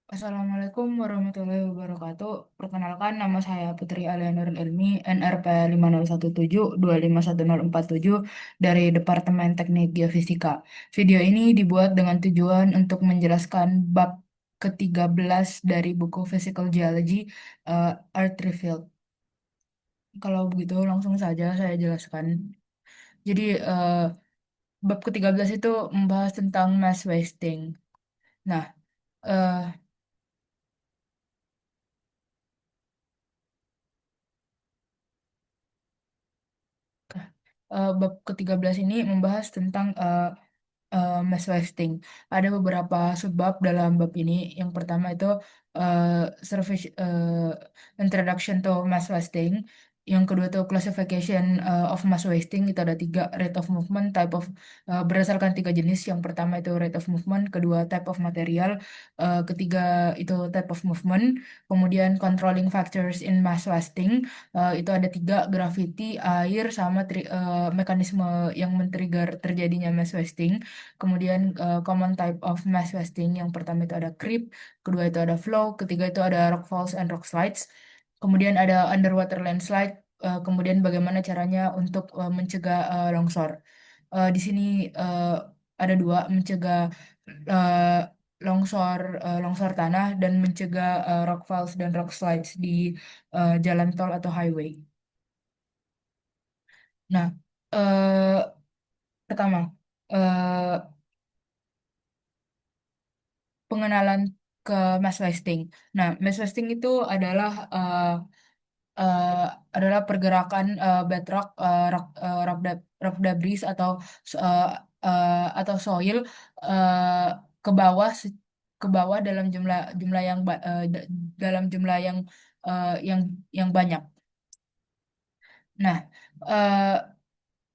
Assalamualaikum warahmatullahi wabarakatuh. Perkenalkan, nama saya Putri Alianur Ilmi, NRP 5017251047 dari Departemen Teknik Geofisika. Video ini dibuat dengan tujuan untuk menjelaskan bab ke-13 dari buku Physical Geology, Earth Revealed. Kalau begitu, langsung saja saya jelaskan. Jadi, bab ke-13 itu membahas tentang mass wasting. Nah, eh, bab ke-13 ini membahas tentang mass wasting. Ada beberapa sebab dalam bab ini. Yang pertama itu introduction to mass wasting. Yang kedua itu classification of mass wasting. Itu ada tiga: rate of movement, type of berdasarkan tiga jenis. Yang pertama itu rate of movement, kedua type of material, ketiga itu type of movement. Kemudian controlling factors in mass wasting. Itu ada tiga: gravity, air, sama mekanisme yang men-trigger terjadinya mass wasting. Kemudian common type of mass wasting, yang pertama itu ada creep, kedua itu ada flow, ketiga itu ada rock falls and rock slides. Kemudian ada underwater landslide. Kemudian bagaimana caranya untuk mencegah longsor. Di sini eh, ada dua: mencegah eh, longsor tanah dan mencegah rock falls dan rock slides di jalan tol atau highway. Nah, pertama, eh, pengenalan ke mass wasting. Nah, mass wasting itu adalah eh, pergerakan bedrock, rock debris eh, atau soil eh, ke bawah ke bawah dalam jumlah jumlah yang dalam jumlah eh, yang yang banyak. Nah, eh,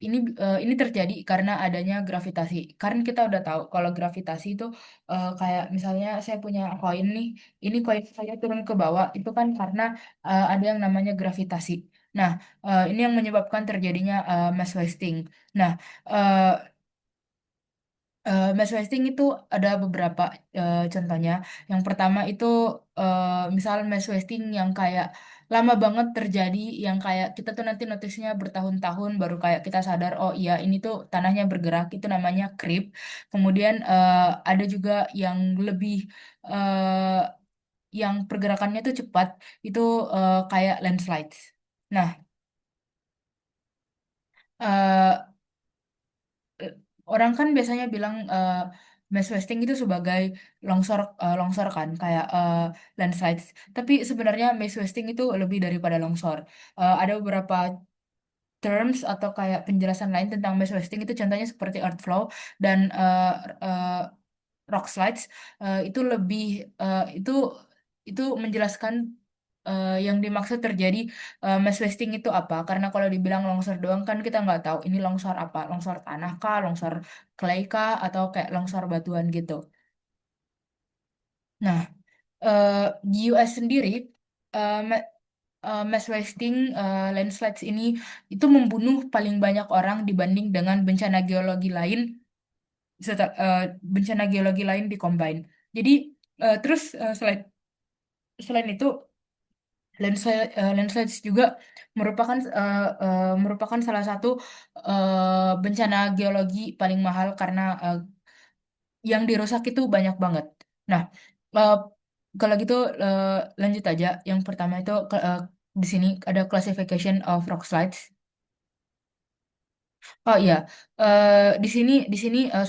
ini terjadi karena adanya gravitasi. Karena kita udah tahu kalau gravitasi itu kayak misalnya saya punya koin nih, ini koin saya turun ke bawah itu kan karena ada yang namanya gravitasi. Nah, ini yang menyebabkan terjadinya mass wasting. Nah, eh, mass wasting itu ada beberapa contohnya. Yang pertama itu misal mass wasting yang kayak lama banget terjadi, yang kayak kita tuh nanti notisnya bertahun-tahun baru kayak kita sadar, oh iya ini tuh tanahnya bergerak, itu namanya creep. Kemudian ada juga yang lebih eh, yang pergerakannya tuh cepat, itu kayak landslides. Nah, eh, eh, orang kan biasanya bilang mass wasting itu sebagai longsor kan, kayak landslides. Tapi sebenarnya mass wasting itu lebih daripada longsor. Ada beberapa terms atau kayak penjelasan lain tentang mass wasting, itu contohnya seperti earth flow dan eh, rock slides. Itu lebih itu menjelaskan yang dimaksud terjadi mass wasting itu apa. Karena kalau dibilang longsor doang kan kita nggak tahu ini longsor apa, longsor tanah kah, longsor clay kah, atau kayak longsor batuan gitu. Nah, eh, di US sendiri mass wasting landslides ini itu membunuh paling banyak orang dibanding dengan bencana geologi lain, bencana geologi lain di combine. Jadi terus selain itu landslides juga merupakan salah satu bencana geologi paling mahal karena yang dirusak itu banyak banget. Nah, eh, kalau gitu lanjut aja. Yang pertama itu di sini ada classification of rock slides. Oh iya,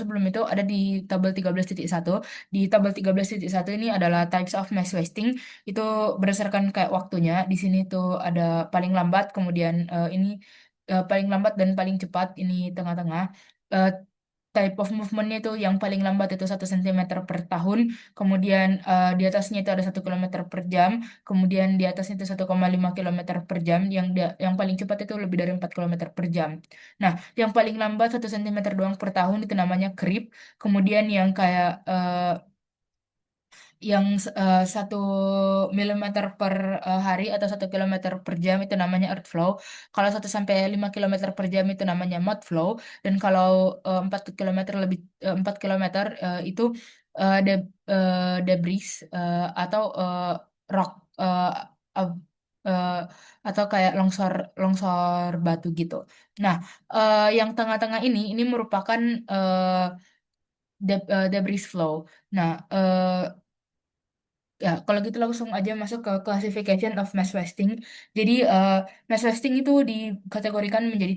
sebelum itu ada di tabel 13.1. Di tabel 13.1 ini adalah types of mass wasting. Itu berdasarkan kayak waktunya. Di sini tuh ada paling lambat, kemudian ini paling lambat dan paling cepat, ini tengah-tengah. Eh, Type of movementnya itu yang paling lambat itu 1 cm per tahun, kemudian di atasnya itu ada 1 km per jam, kemudian di atasnya itu 1,5 km per jam, yang paling cepat itu lebih dari 4 km per jam. Nah, yang paling lambat 1 cm doang per tahun itu namanya creep. Kemudian yang kayak 1 milimeter per hari atau 1 km per jam itu namanya earth flow. Kalau 1 sampai 5 km per jam itu namanya mud flow. Dan kalau 4 km itu debris atau rock eh, ab- eh, atau kayak longsor longsor batu gitu. Nah, yang tengah-tengah ini merupakan debris flow. Nah, ya, kalau gitu langsung aja masuk ke classification of mass wasting. Jadi, mass wasting itu dikategorikan menjadi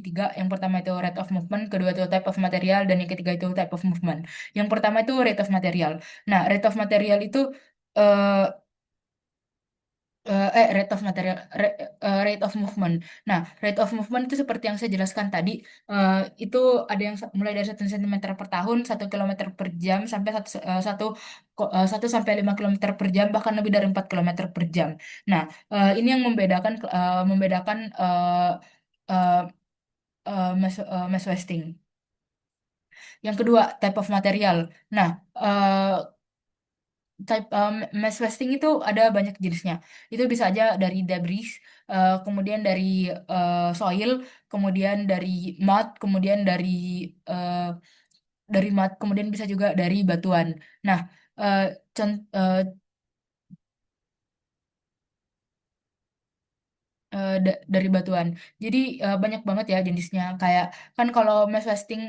tiga. Yang pertama itu rate of movement, kedua itu type of material, dan yang ketiga itu type of movement. Yang pertama itu rate of material. Nah, rate of material itu eh, rate of material, rate of movement. Nah, rate of movement itu seperti yang saya jelaskan tadi, eh, itu ada yang mulai dari 1 cm per tahun, 1 km per jam, sampai satu sampai 5 km per jam, bahkan lebih dari 4 km per jam. Nah, ini yang membedakan eh, mass wasting. Yang kedua, type of material. Nah, mass wasting itu ada banyak jenisnya. Itu bisa aja dari debris, kemudian dari soil, kemudian dari mud, kemudian eh, dari mud, kemudian bisa juga dari batuan. Nah, eh, con- eh, dari batuan. Jadi banyak banget ya jenisnya. Kayak kan kalau mass wasting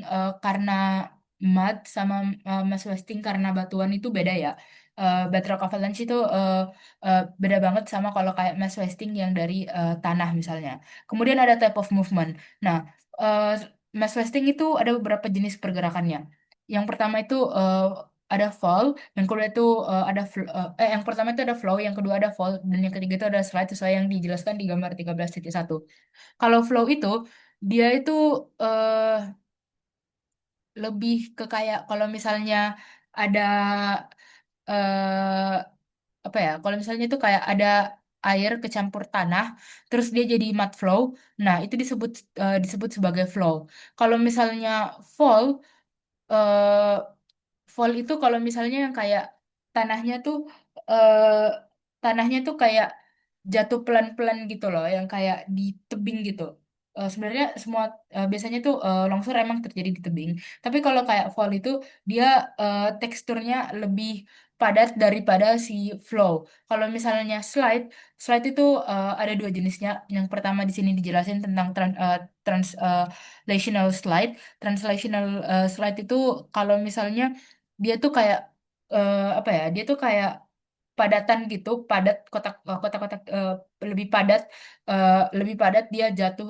karena mud sama mass wasting karena batuan itu beda ya. Bedrock avalanche itu beda banget sama kalau kayak mass wasting yang dari tanah misalnya. Kemudian ada type of movement. Nah, uh, mass wasting itu ada beberapa jenis pergerakannya. Yang pertama itu ada fall, yang kedua itu yang pertama itu ada flow, yang kedua ada fall, dan yang ketiga itu ada slide sesuai yang dijelaskan di gambar 13.1. Kalau flow itu dia itu eh, lebih ke kayak kalau misalnya ada eh, apa ya? Kalau misalnya itu kayak ada air kecampur tanah, terus dia jadi mud flow. Nah, itu disebut sebagai flow. Kalau misalnya fall, eh, fall itu kalau misalnya yang kayak tanahnya tuh eh, tanahnya tuh kayak jatuh pelan-pelan gitu loh, yang kayak di tebing gitu. Sebenarnya biasanya tuh longsor emang terjadi di tebing. Tapi kalau kayak fall itu dia teksturnya lebih padat daripada si flow. Kalau misalnya slide itu ada dua jenisnya. Yang pertama di sini dijelasin tentang translational slide. Translational slide itu kalau misalnya dia tuh kayak apa ya? Dia tuh kayak padatan gitu, padat kotak-kotak lebih padat dia jatuh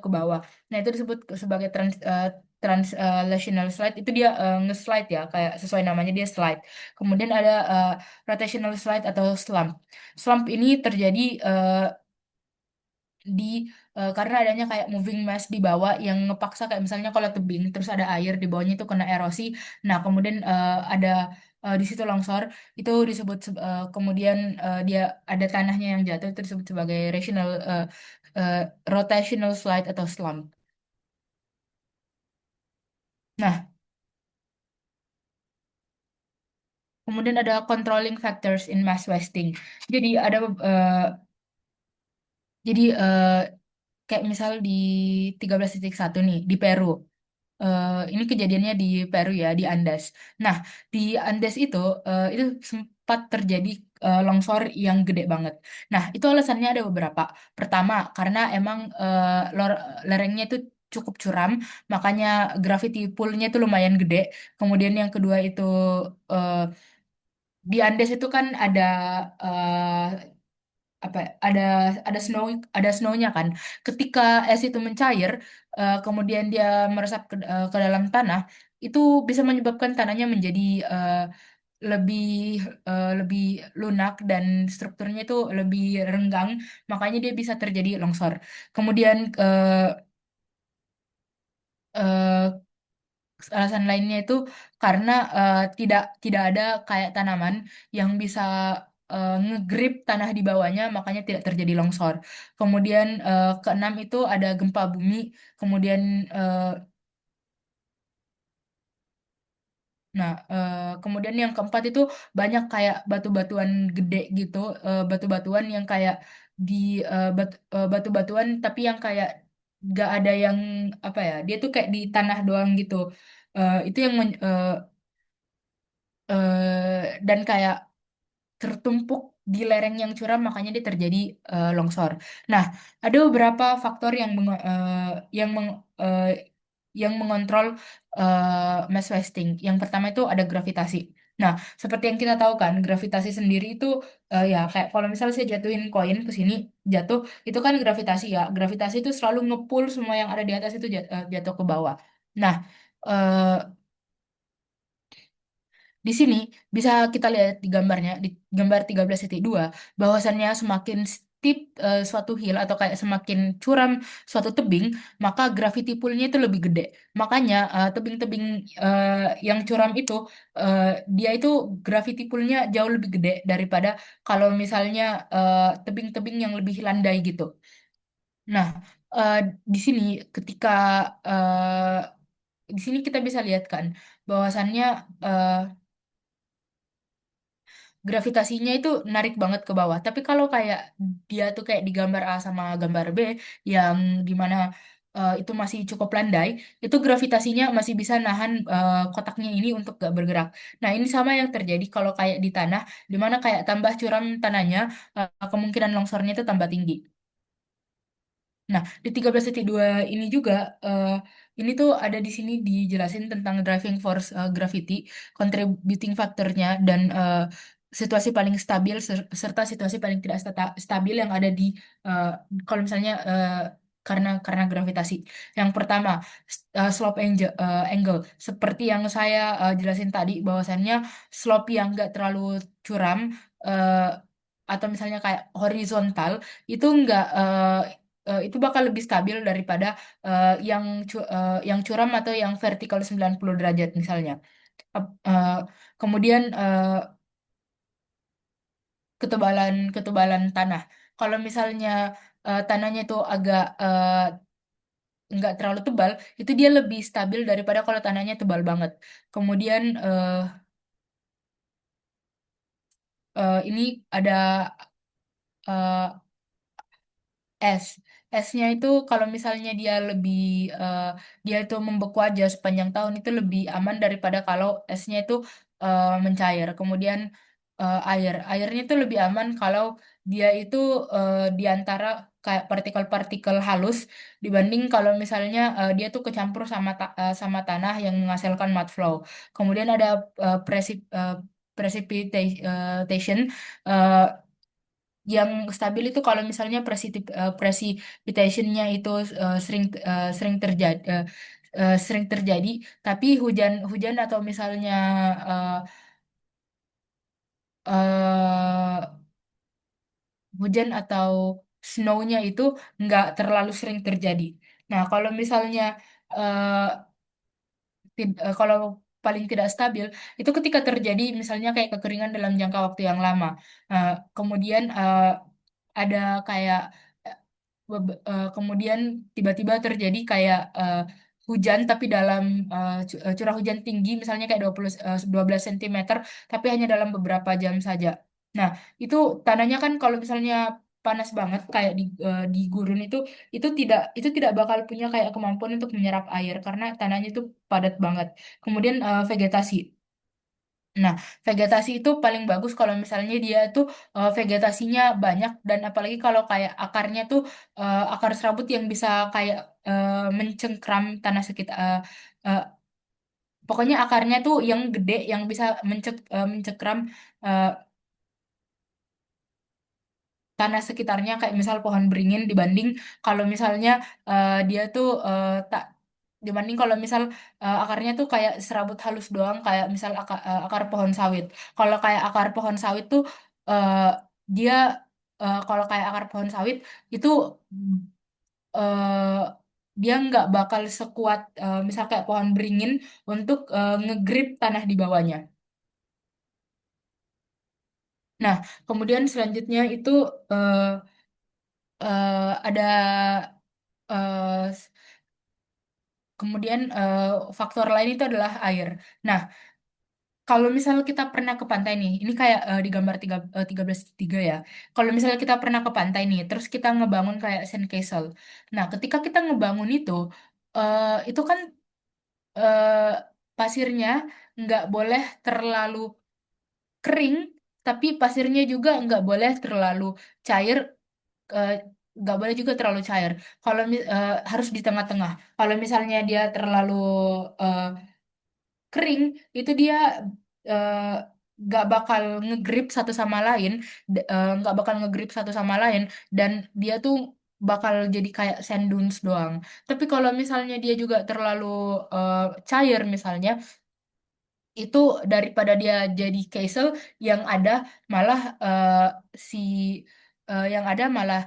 ke bawah. Nah, itu disebut sebagai translational slide. Itu dia nge-slide ya, kayak sesuai namanya dia slide. Kemudian ada rotational slide atau slump. Slump ini terjadi di karena adanya kayak moving mass di bawah yang ngepaksa, kayak misalnya kalau tebing terus ada air di bawahnya itu kena erosi. Nah, kemudian ada di situ longsor, itu kemudian dia ada tanahnya yang jatuh, itu disebut sebagai eh, rotational slide atau slump. Nah, kemudian ada controlling factors in mass wasting. Jadi jadi kayak misal di 13.1 nih di Peru. Ini kejadiannya di Peru ya, di Andes. Nah, di Andes itu sempat terjadi longsor yang gede banget. Nah, itu alasannya ada beberapa. Pertama, karena emang lerengnya itu cukup curam, makanya gravity pull-nya itu lumayan gede. Kemudian yang kedua itu eh, di Andes itu kan apa ya, ada snownya kan. Ketika es itu mencair, kemudian dia meresap ke dalam tanah, itu bisa menyebabkan tanahnya menjadi eh, lebih lebih lunak dan strukturnya itu lebih renggang, makanya dia bisa terjadi longsor. Kemudian eh, alasan lainnya itu karena tidak tidak ada kayak tanaman yang bisa ngegrip tanah di bawahnya, makanya tidak terjadi longsor. Kemudian keenam itu ada gempa bumi. Kemudian eh, kemudian yang keempat itu banyak kayak batu-batuan gede gitu, batu-batuan yang kayak batu-batuan tapi yang kayak gak ada yang apa ya, dia tuh kayak di tanah doang gitu. Itu yang dan kayak tertumpuk di lereng yang curam, makanya dia terjadi longsor. Nah, ada beberapa faktor yang eh, yang mengontrol mass wasting. Yang pertama itu ada gravitasi. Nah, seperti yang kita tahu kan, gravitasi sendiri itu ya kayak kalau misalnya saya jatuhin koin ke sini, jatuh, itu kan gravitasi ya. Gravitasi itu selalu ngepull semua yang ada di atas itu jatuh ke bawah. Nah, eh, di sini bisa kita lihat di gambarnya, di gambar 13.2, bahwasannya semakin steep suatu hill atau kayak semakin curam suatu tebing, maka gravity pull-nya itu lebih gede. Makanya tebing-tebing eh, yang curam itu eh, dia itu gravity pull-nya jauh lebih gede daripada kalau misalnya tebing-tebing yang lebih landai gitu. Nah, eh, di sini ketika eh, di sini kita bisa lihat kan bahwasannya eh, gravitasinya itu narik banget ke bawah. Tapi kalau kayak dia tuh kayak di gambar A sama gambar B yang dimana itu masih cukup landai, itu gravitasinya masih bisa nahan kotaknya ini untuk gak bergerak. Nah, ini sama yang terjadi kalau kayak di tanah, dimana kayak tambah curam tanahnya, kemungkinan longsornya itu tambah tinggi. Nah, di 13.2 ini juga, eh, ini tuh ada di sini dijelasin tentang driving force gravity, contributing factornya, dan situasi paling stabil serta situasi paling tidak stabil yang ada di eh, kalau misalnya karena gravitasi. Yang pertama, angle. Seperti yang saya jelasin tadi, bahwasannya slope yang nggak terlalu curam eh, atau misalnya kayak horizontal itu nggak itu bakal lebih stabil daripada yang curam atau yang vertikal 90 derajat misalnya. Eh, kemudian ketebalan ketebalan tanah. Kalau misalnya tanahnya itu agak nggak terlalu tebal, itu dia lebih stabil daripada kalau tanahnya tebal banget. Kemudian ini ada eh, es. Esnya itu kalau misalnya dia lebih eh, dia itu membeku aja sepanjang tahun itu lebih aman daripada kalau esnya itu mencair. Kemudian air. Airnya itu lebih aman kalau dia itu di antara kayak partikel-partikel halus dibanding kalau misalnya dia tuh kecampur sama tanah yang menghasilkan mud flow. Kemudian ada precipitation. eh, yang stabil itu kalau misalnya precipitationnya itu sering terjadi, tapi hujan hujan atau misalnya eh, eh, hujan atau snownya itu nggak terlalu sering terjadi. Nah, kalau misalnya eh, kalau paling tidak stabil itu ketika terjadi misalnya kayak kekeringan dalam jangka waktu yang lama. Kemudian ada kayak kemudian tiba-tiba terjadi kayak hujan tapi dalam curah hujan tinggi misalnya kayak 12 cm tapi hanya dalam beberapa jam saja. Nah, itu tandanya kan kalau misalnya panas banget kayak di gurun itu tidak bakal punya kayak kemampuan untuk menyerap air karena tanahnya itu padat banget. Kemudian vegetasi. Nah, vegetasi itu paling bagus kalau misalnya dia tuh vegetasinya banyak dan apalagi kalau kayak akarnya tuh akar serabut yang bisa kayak mencengkram tanah sekitar. Pokoknya akarnya tuh yang gede yang bisa mencengkram eh, tanah sekitarnya kayak misal pohon beringin dibanding kalau misalnya dia tuh tak dibanding kalau misal akarnya tuh kayak serabut halus doang kayak misal akar pohon sawit. Kalau kayak akar pohon sawit tuh eh, dia kalau kayak akar pohon sawit itu eh, dia nggak bakal sekuat misal kayak pohon beringin untuk ngegrip tanah di bawahnya. Nah, kemudian selanjutnya itu eh, ada eh, kemudian faktor lain itu adalah air. Nah, kalau misalnya kita pernah ke pantai nih, ini kayak di gambar 13.3 ya. Kalau misalnya kita pernah ke pantai nih, terus kita ngebangun kayak sandcastle. Nah, ketika kita ngebangun itu kan eh, pasirnya nggak boleh terlalu kering, tapi pasirnya juga nggak boleh terlalu cair, eh, nggak boleh juga terlalu cair. Harus di tengah-tengah. Kalau misalnya dia terlalu eh, kering, itu dia eh, nggak bakal ngegrip satu sama lain, nggak bakal ngegrip satu sama lain, dan dia tuh bakal jadi kayak sand dunes doang. Tapi kalau misalnya dia juga terlalu eh, cair misalnya, itu daripada dia jadi castle, yang ada malah si yang ada malah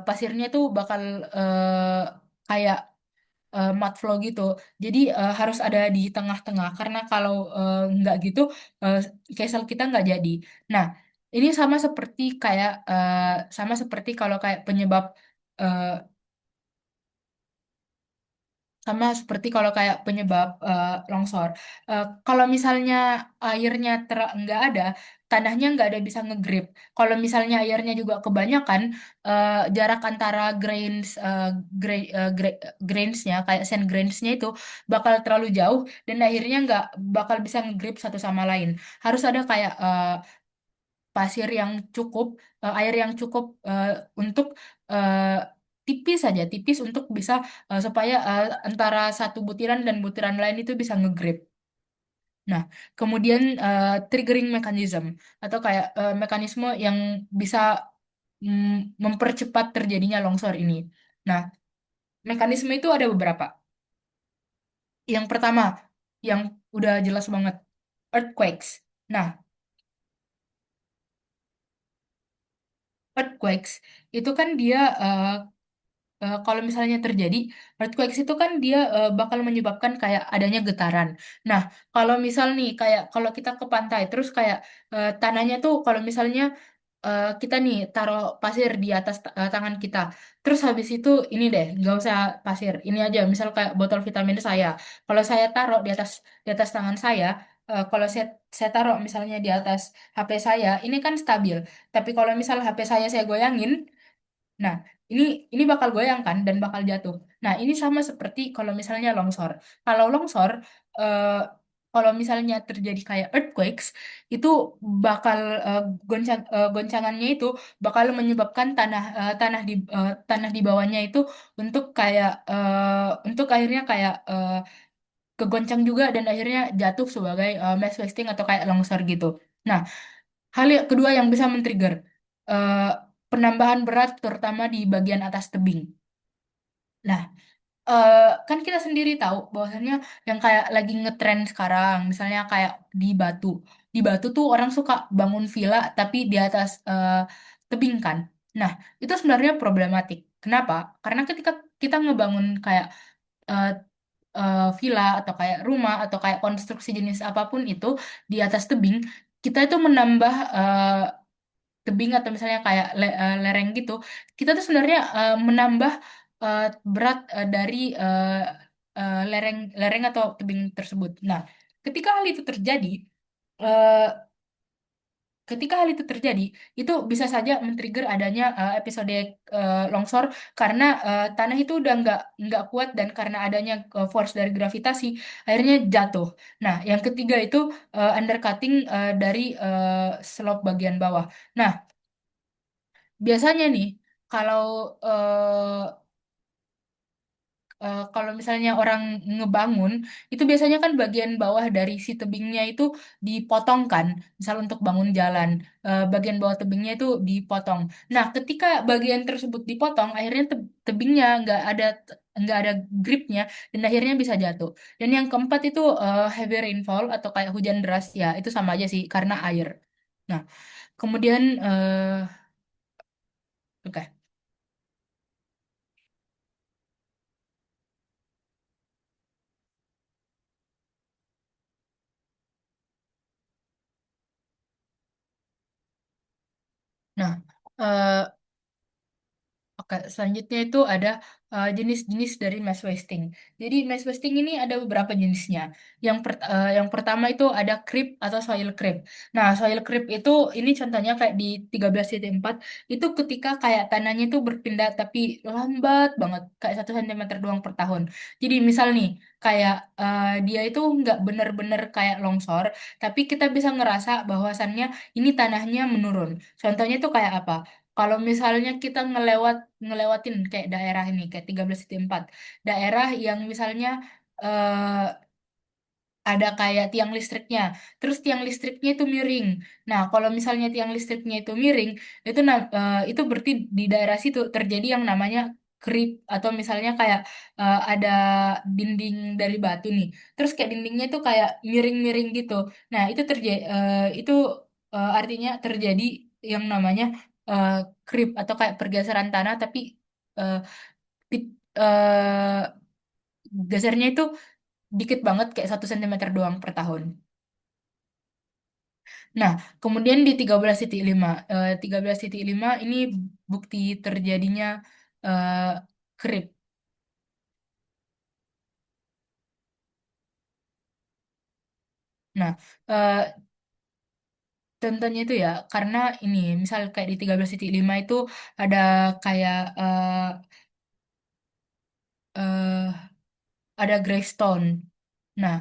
pasirnya tuh bakal kayak mud flow gitu. Jadi harus ada di tengah-tengah karena kalau nggak gitu uh, castle kita nggak jadi. Nah, ini sama seperti kalau kayak eh, penyebab longsor. Kalau misalnya airnya nggak ada, tanahnya nggak ada bisa ngegrip. Kalau misalnya airnya juga kebanyakan, jarak antara grainsnya, kayak sand grainsnya itu bakal terlalu jauh dan akhirnya nggak bakal bisa ngegrip satu sama lain. Harus ada kayak pasir yang cukup, air yang cukup untuk eh, tipis saja, tipis untuk bisa supaya antara satu butiran dan butiran lain itu bisa ngegrip. Nah, kemudian triggering mechanism atau kayak mekanisme yang bisa mempercepat terjadinya longsor ini. Nah, mekanisme itu ada beberapa. Yang pertama, yang udah jelas banget, earthquakes. Nah, earthquakes itu kan dia kalau misalnya terjadi earthquakes itu kan dia bakal menyebabkan kayak adanya getaran. Nah, kalau misal nih kayak kalau kita ke pantai terus kayak tanahnya tuh kalau misalnya kita nih taruh pasir di atas tangan kita. Terus habis itu ini deh, nggak usah pasir. Ini aja misal kayak botol vitamin saya. Kalau saya taruh di atas tangan saya, kalau saya taruh misalnya di atas HP saya, ini kan stabil. Tapi kalau misal HP saya goyangin, nah, ini ini bakal goyang kan dan bakal jatuh. Nah, ini sama seperti kalau misalnya longsor. Kalau longsor, eh, kalau misalnya terjadi kayak earthquakes, itu bakal goncangannya itu bakal menyebabkan tanah di bawahnya itu untuk akhirnya kayak kegoncang juga dan akhirnya jatuh sebagai mass wasting atau kayak longsor gitu. Nah, kedua yang bisa men-trigger eh, penambahan berat terutama di bagian atas tebing. Nah, eh, kan kita sendiri tahu bahwasannya yang kayak lagi ngetren sekarang, misalnya kayak di Batu. Di Batu tuh orang suka bangun villa tapi di atas tebing kan. Nah, itu sebenarnya problematik. Kenapa? Karena ketika kita ngebangun kayak eh, villa atau kayak rumah atau kayak konstruksi jenis apapun itu di atas tebing, kita itu menambah tebing atau misalnya kayak lereng gitu, kita tuh sebenarnya menambah eh, berat dari lereng lereng atau tebing tersebut. Nah, ketika hal itu terjadi, eh, ketika hal itu terjadi, itu bisa saja men-trigger adanya episode longsor karena tanah itu udah nggak kuat dan karena adanya force dari gravitasi, akhirnya jatuh. Nah, yang ketiga itu undercutting dari slope bagian bawah. Nah, biasanya nih, kalau kalau misalnya orang ngebangun, itu biasanya kan bagian bawah dari si tebingnya itu dipotong kan, misal untuk bangun jalan, bagian bawah tebingnya itu dipotong. Nah, ketika bagian tersebut dipotong, akhirnya tebingnya nggak ada gripnya dan akhirnya bisa jatuh. Dan yang keempat itu heavy rainfall atau kayak hujan deras, ya itu sama aja sih karena air. Nah, kemudian oke. Nah, eh, Selanjutnya itu ada jenis-jenis dari mass wasting. Jadi mass wasting ini ada beberapa jenisnya. Yang pertama itu ada creep atau soil creep. Nah, soil creep itu ini contohnya kayak di 13.4 itu ketika kayak tanahnya itu berpindah tapi lambat banget, kayak 1 cm doang per tahun. Jadi misal nih, kayak dia itu nggak bener-bener kayak longsor, tapi kita bisa ngerasa bahwasannya ini tanahnya menurun. Contohnya itu kayak apa? Kalau misalnya kita ngelewatin kayak daerah ini kayak 13.4, daerah yang misalnya eh, ada kayak tiang listriknya, terus tiang listriknya itu miring. Nah, kalau misalnya tiang listriknya itu miring, itu berarti di daerah situ terjadi yang namanya creep, atau misalnya kayak ada dinding dari batu nih, terus kayak dindingnya itu kayak miring-miring gitu. Nah, itu artinya terjadi yang namanya uh, creep atau kayak pergeseran tanah, tapi uh, pit- uh, gesernya itu dikit banget kayak 1 cm doang per tahun. Nah, kemudian di 13.5, 13.5 ini bukti terjadinya eh, creep. Nah, contohnya itu ya karena ini misal kayak di 13.5 itu ada kayak eh, ada Greystone. Nah,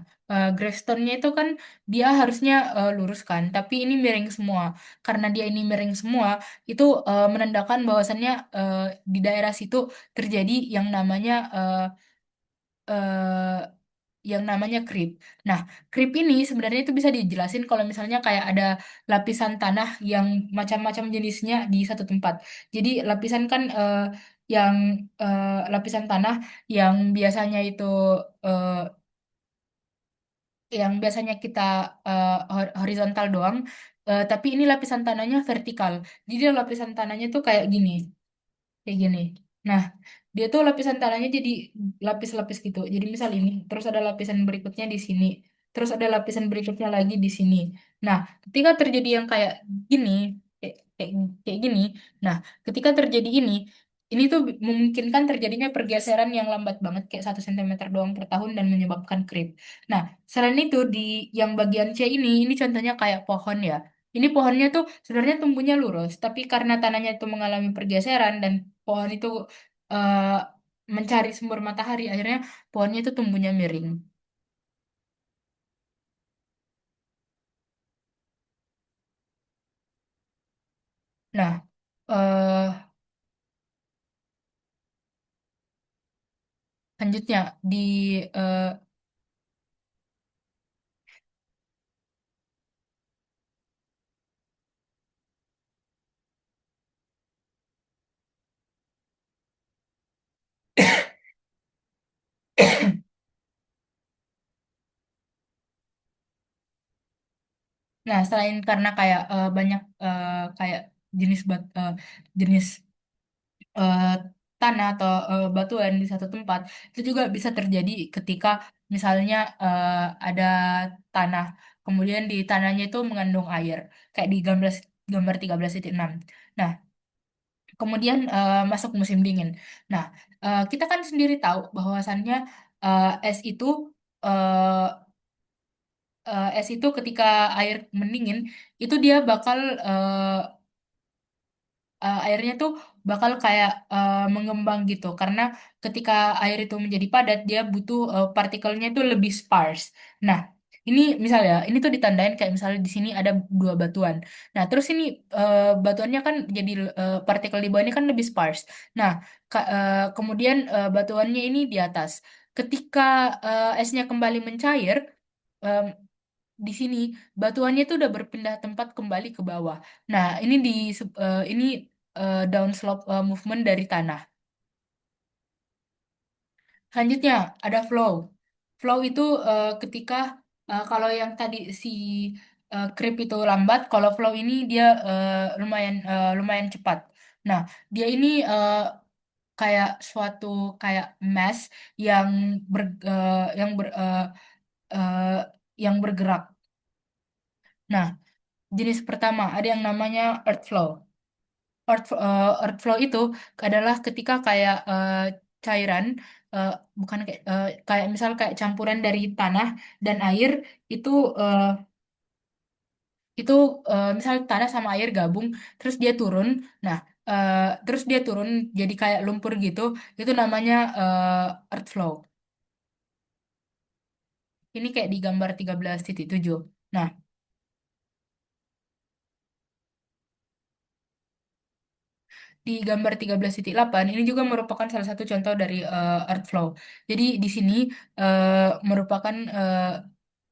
Greystone-nya itu kan dia harusnya lurus kan, tapi ini miring semua. Karena dia ini miring semua, itu menandakan bahwasannya di daerah situ terjadi eh, yang namanya creep. Nah, creep ini sebenarnya itu bisa dijelasin kalau misalnya kayak ada lapisan tanah yang macam-macam jenisnya di satu tempat. Jadi lapisan kan yang lapisan tanah yang biasanya itu eh, yang biasanya kita horizontal doang, tapi ini lapisan tanahnya vertikal. Jadi lapisan tanahnya tuh kayak gini. Nah, dia tuh lapisan tanahnya jadi lapis-lapis gitu. Jadi misal ini, terus ada lapisan berikutnya di sini, terus ada lapisan berikutnya lagi di sini. Nah, ketika terjadi yang kayak gini, kayak gini, nah, ketika terjadi ini tuh memungkinkan terjadinya pergeseran yang lambat banget kayak 1 cm doang per tahun dan menyebabkan creep. Nah, selain itu di yang bagian C ini contohnya kayak pohon ya. Ini pohonnya tuh sebenarnya tumbuhnya lurus, tapi karena tanahnya itu mengalami pergeseran dan pohon itu eh, mencari sumber matahari, akhirnya pohonnya itu tumbuhnya miring. Nah, selanjutnya di eh, nah selain karena kayak banyak kayak jenis jenis eh, tanah atau batuan di satu tempat, itu juga bisa terjadi ketika misalnya ada tanah, kemudian di tanahnya itu mengandung air, kayak di gambar 13.6. Nah, kemudian masuk musim dingin. Nah, kita kan sendiri tahu bahwasannya es itu eh, es itu ketika air mendingin itu dia bakal airnya tuh bakal kayak mengembang gitu karena ketika air itu menjadi padat dia butuh partikelnya itu lebih sparse. Nah, ini misal ya, ini tuh ditandain kayak misalnya di sini ada dua batuan. Nah, terus ini batuannya kan jadi partikel di bawah ini kan lebih sparse. Nah, kemudian batuannya ini di atas. Ketika esnya kembali mencair, em, di sini batuannya itu udah berpindah tempat kembali ke bawah. Nah, ini downslope movement dari tanah. Selanjutnya ada flow. Flow itu ketika kalau yang tadi si creep itu lambat, kalau flow ini dia lumayan cepat. Nah, dia ini kayak suatu kayak mass yang ber eh, yang ber eh, yang bergerak. Nah, jenis pertama ada yang namanya earth flow. earth flow itu adalah ketika kayak cairan, eh, bukan kayak kayak misal kayak campuran dari tanah dan air itu eh, itu misal tanah sama air gabung terus dia turun. Nah, eh, terus dia turun jadi kayak lumpur gitu. Itu namanya earth flow. Ini kayak di gambar 13.7. Nah, di gambar 13.8 ini juga merupakan salah satu contoh dari earth flow. Jadi di sini merupakan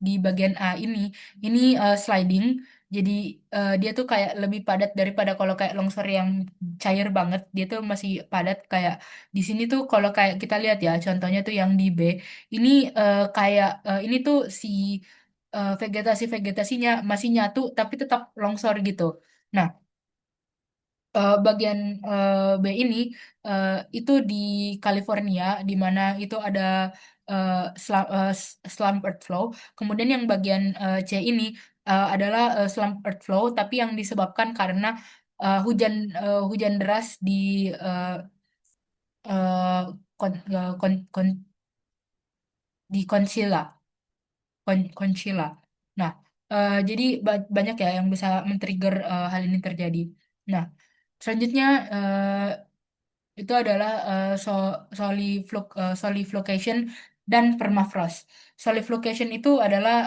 di bagian A ini sliding. Jadi dia tuh kayak lebih padat daripada kalau kayak longsor yang cair banget. Dia tuh masih padat kayak di sini tuh kalau kayak kita lihat ya, contohnya tuh yang di B. Ini kayak ini tuh si vegetasi-vegetasinya masih nyatu tapi tetap longsor gitu. Nah, bagian B ini itu di California di mana itu ada eh, slump earth flow. Kemudian yang bagian C ini adalah slump earth flow tapi yang disebabkan karena hujan deras eh, eh, di Conchilla. Nah, jadi banyak ya yang bisa men-trigger hal ini terjadi. Nah, selanjutnya itu adalah soliflocation dan permafrost. Soliflocation itu adalah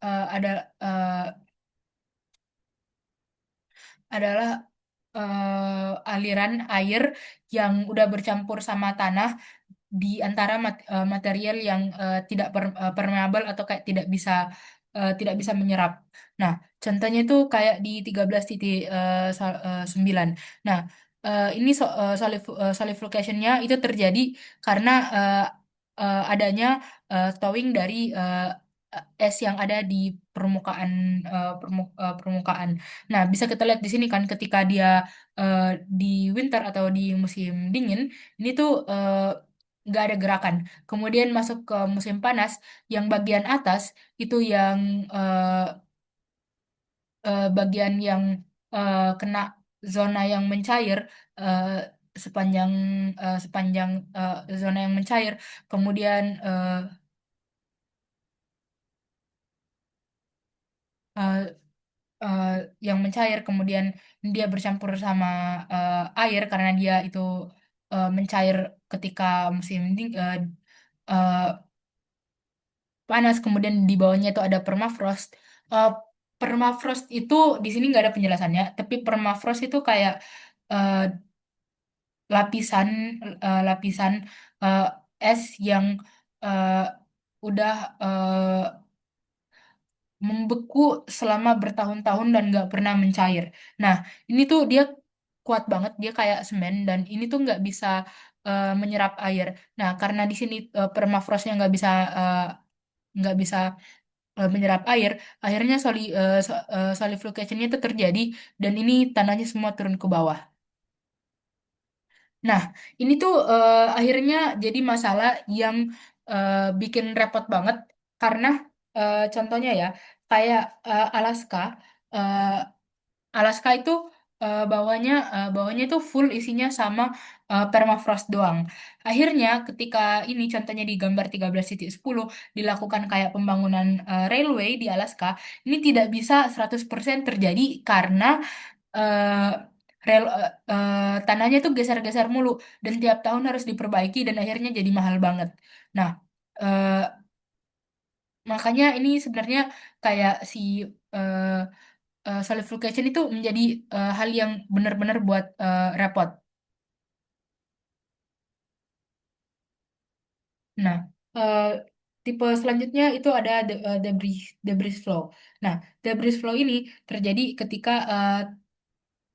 eh, ada eh, adalah aliran air yang udah bercampur sama tanah di antara material yang tidak permeable atau kayak tidak bisa menyerap. Nah, contohnya itu kayak di 13.9. Nah, ini solidification-nya itu terjadi karena adanya thawing dari es yang ada di permukaan permukaan. Nah, bisa kita lihat di sini kan ketika dia eh, di winter atau di musim dingin, ini tuh nggak ada gerakan. Kemudian masuk ke musim panas, yang bagian atas itu yang bagian yang kena zona yang mencair eh, sepanjang sepanjang zona yang mencair. Kemudian eh, eh, yang mencair, kemudian dia bercampur sama air karena dia itu mencair ketika eh, panas, kemudian di bawahnya itu ada permafrost. Eh, Permafrost itu di sini nggak ada penjelasannya, tapi permafrost itu kayak eh, lapisan lapisan eh, es yang eh, udah membeku selama bertahun-tahun dan nggak pernah mencair. Nah, ini tuh dia kuat banget, dia kayak semen dan ini tuh menyerap air. Nah, karena di sini permafrostnya eh, nggak bisa menyerap air, akhirnya solidification-nya itu terjadi dan ini tanahnya semua turun ke bawah. Nah, ini tuh akhirnya jadi masalah yang bikin repot banget karena contohnya ya, kayak Alaska, eh, Alaska itu bawahnya itu full isinya sama permafrost doang. Akhirnya ketika ini contohnya di gambar 13.10 dilakukan kayak pembangunan railway di Alaska, ini tidak bisa 100% terjadi karena eh, tanahnya tuh geser-geser mulu dan tiap tahun harus diperbaiki dan akhirnya jadi mahal banget. Nah, eh, makanya ini sebenarnya kayak si eh, solidification itu menjadi hal yang benar-benar buat repot. Nah, eh, tipe selanjutnya itu ada debris flow. Nah, debris flow ini terjadi ketika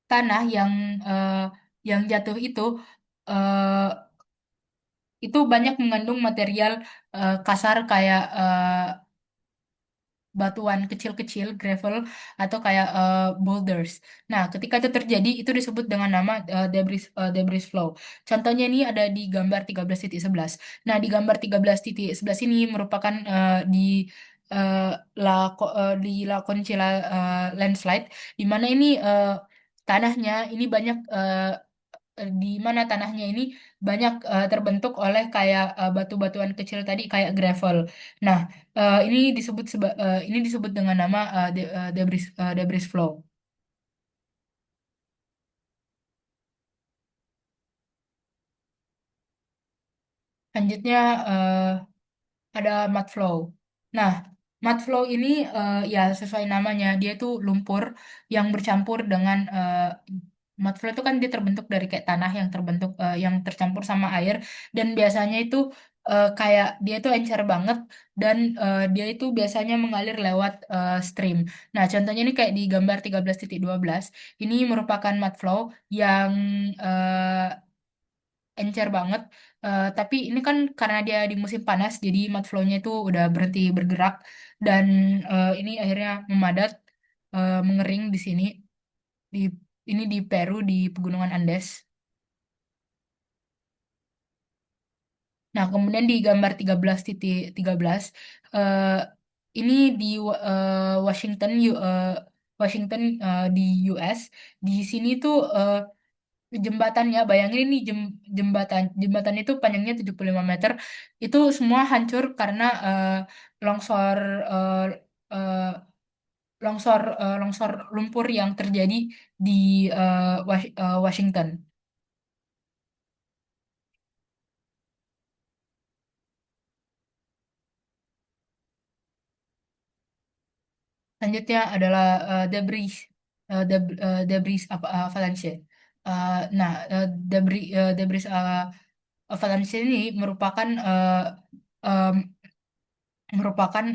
tanah eh, yang jatuh eh, itu banyak mengandung material kasar kayak batuan kecil-kecil, gravel, atau kayak boulders. Nah, ketika itu terjadi, itu disebut dengan nama debris flow. Contohnya ini ada di gambar 13.11. Nah, di gambar 13.11 ini merupakan eh, di La Conchilla landslide, di mana ini tanahnya ini banyak di mana tanahnya ini banyak terbentuk oleh kayak batu-batuan kecil tadi kayak gravel. Nah, ini disebut dengan nama debris flow. Selanjutnya ada mud flow. Nah, mud flow ini ya sesuai namanya, dia itu lumpur yang bercampur dengan mud flow itu kan dia terbentuk dari kayak tanah yang terbentuk yang tercampur sama air dan biasanya itu kayak dia itu encer banget dan dia itu biasanya mengalir lewat stream. Nah, contohnya ini kayak di gambar 13.12 ini merupakan mud flow yang encer banget. Tapi ini kan karena dia di musim panas, jadi mud flow-nya itu udah berhenti bergerak dan ini akhirnya memadat, mengering di sini di ini di Peru di Pegunungan Andes. Nah, kemudian di gambar 13.13 eh, ini di Washington di US. Di sini tuh jembatannya, bayangin ini jembatan itu panjangnya 75 meter. Itu semua hancur karena longsor eh, eh, longsor lumpur yang terjadi di Washington. Selanjutnya adalah debris avalanche. Nah, debris avalanche ini em, merupakan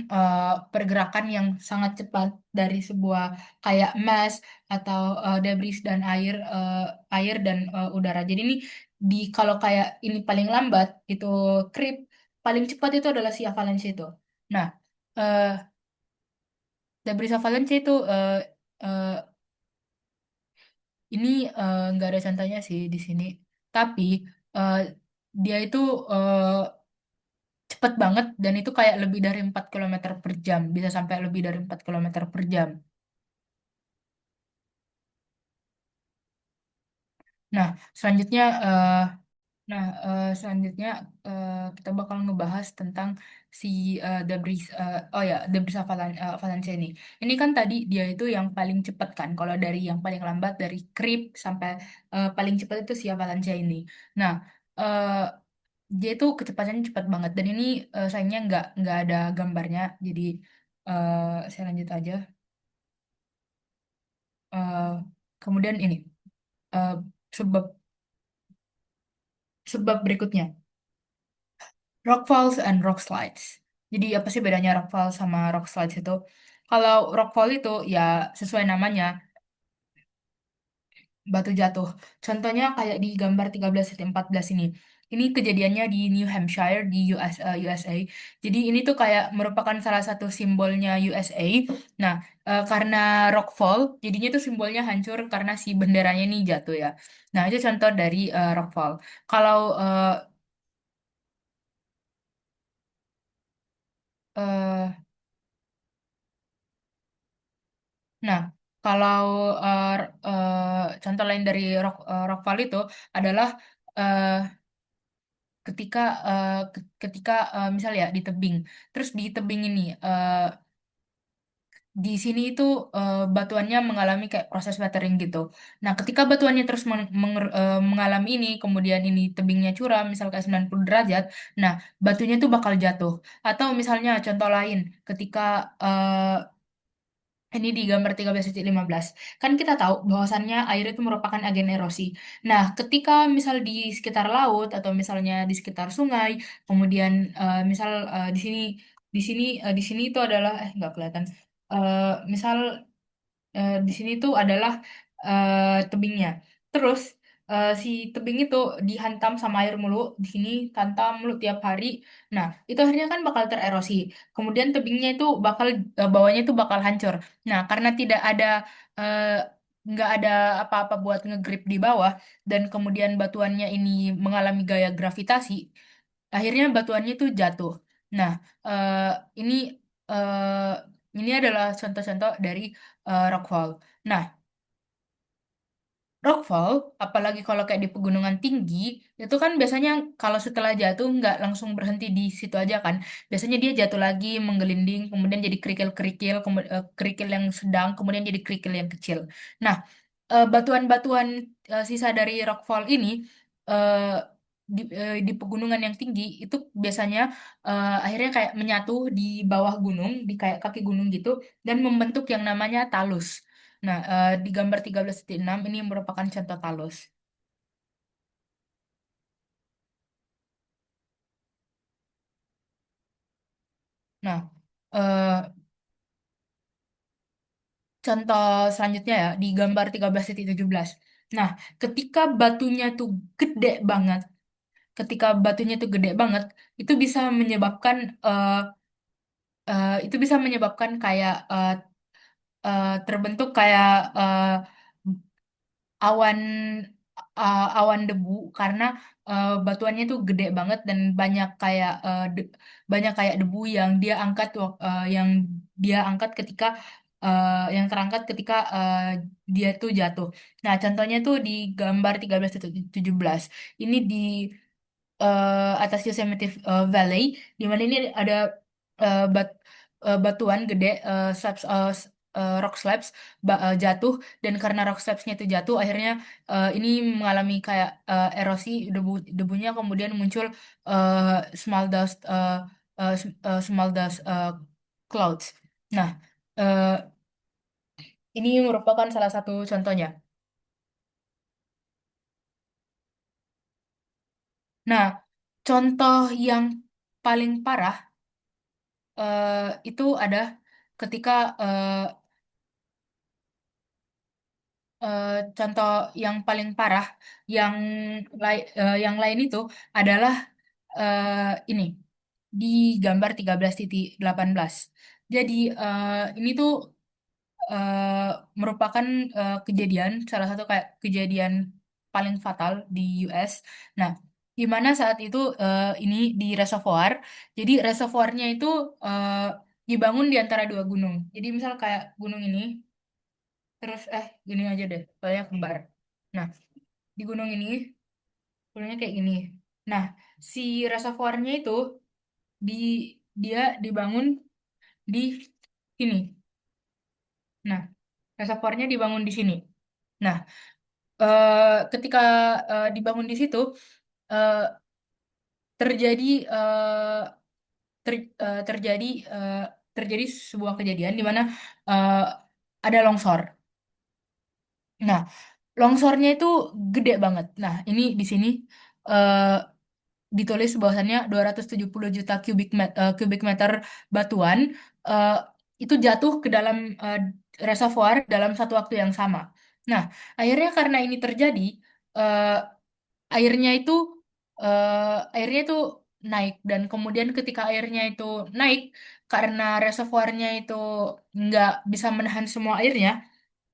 pergerakan yang sangat cepat dari sebuah kayak mass atau debris dan air dan udara. Jadi ini kalau kayak ini paling lambat itu creep, paling cepat itu adalah si avalanche itu. Nah, eh, debris avalanche itu eh, ini nggak ada contohnya sih di sini. Tapi eh, dia itu eh, cepet banget dan itu kayak lebih dari 4 km per jam. Bisa sampai lebih dari 4 km per jam. Nah, selanjutnya selanjutnya kita bakal ngebahas tentang si debris avalanche ini. Ini kan tadi dia itu yang paling cepat kan. Kalau dari yang paling lambat dari creep sampai paling cepat itu si avalanche ini. Nah, eh, dia itu kecepatannya cepat banget dan ini sayangnya nggak ada gambarnya. Jadi saya lanjut aja. Eh, kemudian ini eh, sebab sebab berikutnya. Rock falls and rock slides. Jadi apa sih bedanya rock falls sama rock slides itu? Kalau rock fall itu ya sesuai namanya batu jatuh. Contohnya kayak di gambar 13,14 ini. Ini kejadiannya di New Hampshire di USA. Jadi ini tuh kayak merupakan salah satu simbolnya USA. Nah, karena rock fall, jadinya tuh simbolnya hancur karena si benderanya ini jatuh ya. Nah, itu contoh dari rock fall. Kalau eh, Nah, kalau contoh lain dari rock fall itu adalah eh, ketika misal ya di tebing, terus di tebing ini di sini itu batuannya mengalami kayak proses weathering gitu. Nah, ketika batuannya terus mengalami ini, kemudian ini tebingnya curam, misal kayak 90 derajat, nah batunya tuh bakal jatuh. Atau misalnya contoh lain, ketika ini di gambar 13,15. Kan kita tahu bahwasannya air itu merupakan agen erosi. Nah, ketika misal di sekitar laut atau misalnya di sekitar sungai, kemudian misal di sini itu adalah nggak kelihatan. Misal di sini tuh adalah tebingnya. Terus si tebing itu dihantam sama air mulu, di sini hantam mulu tiap hari. Nah, itu akhirnya kan bakal tererosi. Kemudian tebingnya itu bawahnya itu bakal hancur. Nah, karena tidak ada eh, nggak ada apa-apa buat ngegrip di bawah dan kemudian batuannya ini mengalami gaya gravitasi, akhirnya batuannya itu jatuh. Nah, eh, ini ini adalah contoh-contoh dari rockfall. Nah, rockfall, apalagi kalau kayak di pegunungan tinggi, itu kan biasanya kalau setelah jatuh nggak langsung berhenti di situ aja kan. Biasanya dia jatuh lagi, menggelinding, kemudian jadi kerikil-kerikil, kerikil yang sedang, kemudian jadi kerikil yang kecil. Nah, batuan-batuan sisa dari rockfall ini eh, di pegunungan yang tinggi itu biasanya akhirnya kayak menyatu di bawah gunung, di kayak kaki gunung gitu, dan membentuk yang namanya talus. Nah, di gambar 13.6 ini merupakan contoh talus. Nah, eh, contoh selanjutnya ya, di gambar 13.17. Nah, ketika batunya tuh gede banget, ketika batunya tuh gede banget, itu bisa menyebabkan itu bisa menyebabkan kayak terbentuk kayak awan awan debu karena batuannya tuh gede banget dan banyak kayak debu yang dia angkat yang dia angkat ketika yang terangkat ketika dia tuh jatuh. Nah, contohnya tuh di gambar 13.17. Ini di atas Yosemite Valley, di mana ini ada eh, bat- batuan gede, rock slabs jatuh, dan karena rock slabsnya itu jatuh, akhirnya ini mengalami kayak erosi debunya, kemudian muncul small dust small dust clouds. Nah, eh, ini merupakan salah satu contohnya. Nah, contoh yang paling parah itu ada ketika eh, contoh yang paling parah yang yang lain itu adalah ini di gambar 13.18. Jadi ini tuh eh, merupakan kejadian salah satu kayak kejadian paling fatal di US. Nah, di mana saat itu ini di reservoir. Jadi reservoirnya itu eh, dibangun di antara dua gunung. Jadi misal kayak gunung ini, terus gini aja deh, soalnya kembar. Nah, di gunung ini, gunungnya kayak gini. Nah, si reservoirnya itu di dia dibangun di sini. Nah, reservoirnya dibangun di sini. Nah, ketika dibangun di situ eh, terjadi eh, terjadi eh, terjadi sebuah kejadian di mana eh, ada longsor. Nah, longsornya itu gede banget. Nah, ini di sini eh, ditulis bahwasannya 270 juta kubik meter batuan eh, itu jatuh ke dalam reservoir dalam satu waktu yang sama. Nah, akhirnya karena ini terjadi, eh, airnya itu airnya itu naik, dan kemudian ketika airnya itu naik karena reservoirnya itu nggak bisa menahan semua airnya,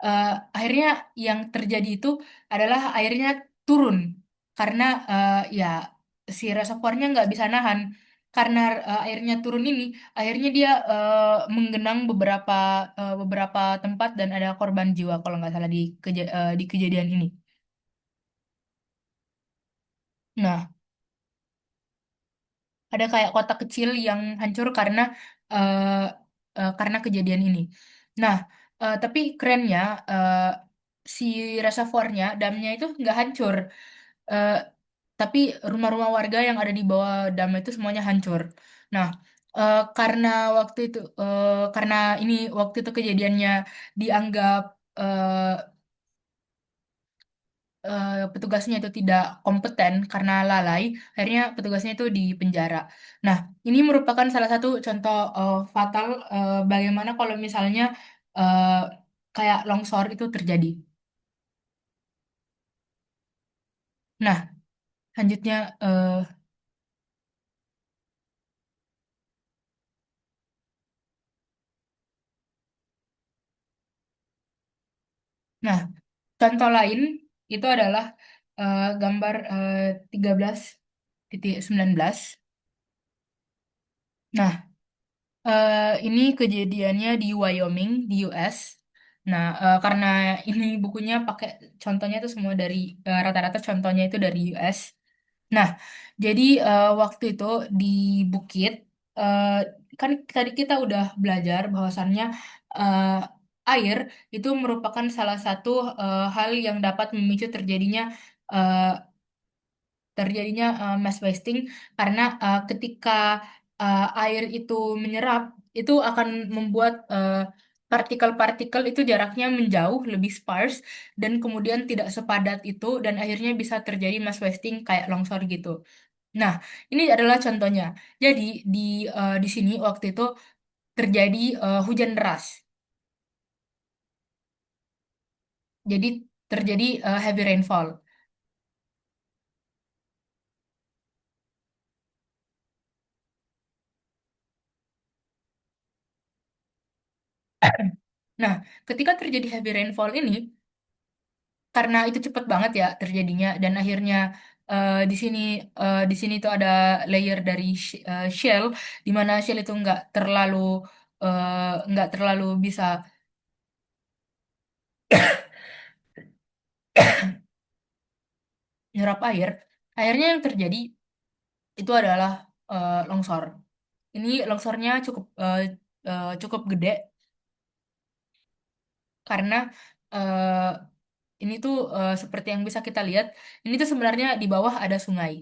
eh, akhirnya yang terjadi itu adalah airnya turun karena ya si reservoirnya nggak bisa nahan. Karena airnya turun ini, akhirnya dia menggenang beberapa tempat dan ada korban jiwa kalau nggak salah di kejadian ini. Nah, ada kayak kota kecil yang hancur eh, karena kejadian ini. Nah, tapi kerennya eh, si reservoirnya, damnya itu nggak hancur. Eh, tapi rumah-rumah warga yang ada di bawah dam itu semuanya hancur. Nah, karena ini waktu itu kejadiannya dianggap eh, petugasnya itu tidak kompeten karena lalai, akhirnya petugasnya itu dipenjara. Nah, ini merupakan salah satu contoh fatal bagaimana kalau misalnya eh, kayak longsor itu terjadi. Nah, selanjutnya, nah, contoh lain itu adalah gambar 13.19. Nah, ini kejadiannya di Wyoming, di US. Nah, karena ini bukunya pakai contohnya itu semua dari rata-rata contohnya itu dari US. Nah, jadi waktu itu di Bukit, eh, kan tadi kita udah belajar bahwasannya eh, air itu merupakan salah satu hal yang dapat memicu eh, mass wasting karena ketika air itu menyerap itu akan membuat partikel-partikel itu jaraknya menjauh lebih sparse dan kemudian tidak sepadat itu dan akhirnya bisa terjadi mass wasting kayak longsor gitu. Nah, ini adalah contohnya. Jadi di di sini waktu itu terjadi hujan deras. Jadi terjadi heavy rainfall. Nah, ketika terjadi heavy rainfall ini, karena itu cepat banget ya terjadinya dan akhirnya di sini tuh ada layer dari shell di mana shell itu nggak terlalu bisa nyerap air. Akhirnya yang terjadi itu adalah longsor. Ini longsornya cukup gede karena eh, ini tuh seperti yang bisa kita lihat, ini tuh sebenarnya di bawah ada sungai.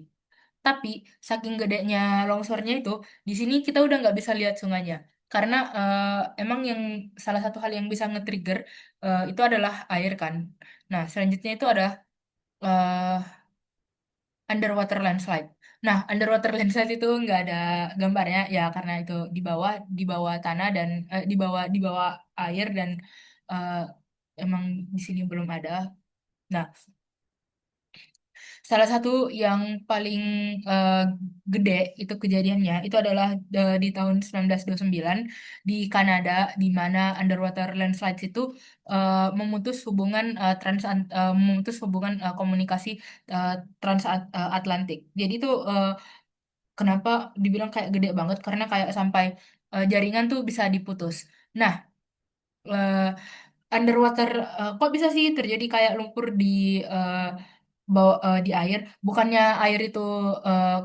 Tapi saking gedenya longsornya itu, di sini kita udah nggak bisa lihat sungainya. Karena emang yang salah satu hal yang bisa nge-trigger itu adalah air kan. Nah, selanjutnya itu ada eh, underwater landslide. Nah, underwater landslide itu nggak ada gambarnya ya karena itu di bawah tanah dan di bawah air dan eh, emang di sini belum ada. Nah, salah satu yang paling eh, gede itu kejadiannya itu adalah di tahun 1929 di Kanada di mana underwater landslides itu memutus hubungan komunikasi eh, transatlantik. Jadi itu kenapa dibilang kayak gede banget karena kayak sampai jaringan tuh bisa diputus. Nah, eh, underwater kok bisa sih terjadi kayak lumpur eh, di air bukannya air itu